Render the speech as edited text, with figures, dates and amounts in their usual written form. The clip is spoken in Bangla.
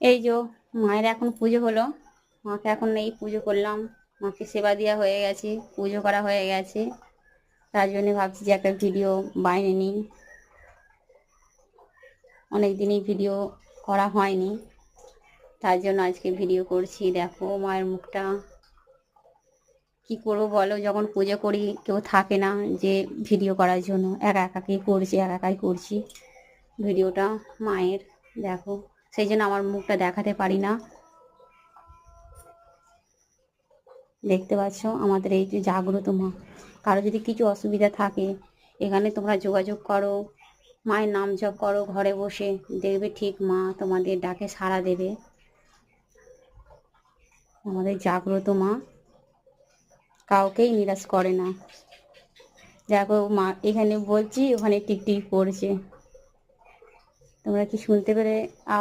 এই যে মায়ের এখন পুজো হলো, মাকে এখন এই পুজো করলাম, মাকে সেবা দেওয়া হয়ে গেছে, পুজো করা হয়ে গেছে। তার জন্য ভাবছি যে একটা ভিডিও বানিয়ে নিই, অনেক দিনই ভিডিও করা হয়নি, তার জন্য আজকে ভিডিও করছি। দেখো মায়ের মুখটা, কি করবো বলো, যখন পুজো করি কেউ থাকে না যে ভিডিও করার জন্য, একা একাই করছি, একা একাই করছি ভিডিওটা মায়ের। দেখো সেই জন্য আমার মুখটা দেখাতে পারি না। দেখতে পাচ্ছ আমাদের এই যে জাগ্রত মা, কারো যদি কিছু অসুবিধা থাকে এখানে তোমরা যোগাযোগ করো, মায়ের নাম জপ করো ঘরে বসে, দেখবে ঠিক মা তোমাদের ডাকে সাড়া দেবে। আমাদের জাগ্রত মা কাউকেই নিরাশ করে না। দেখো মা এখানে বলছি, ওখানে টিকটিক করছে, তোমরা কি শুনতে পেরে আওয়াজ?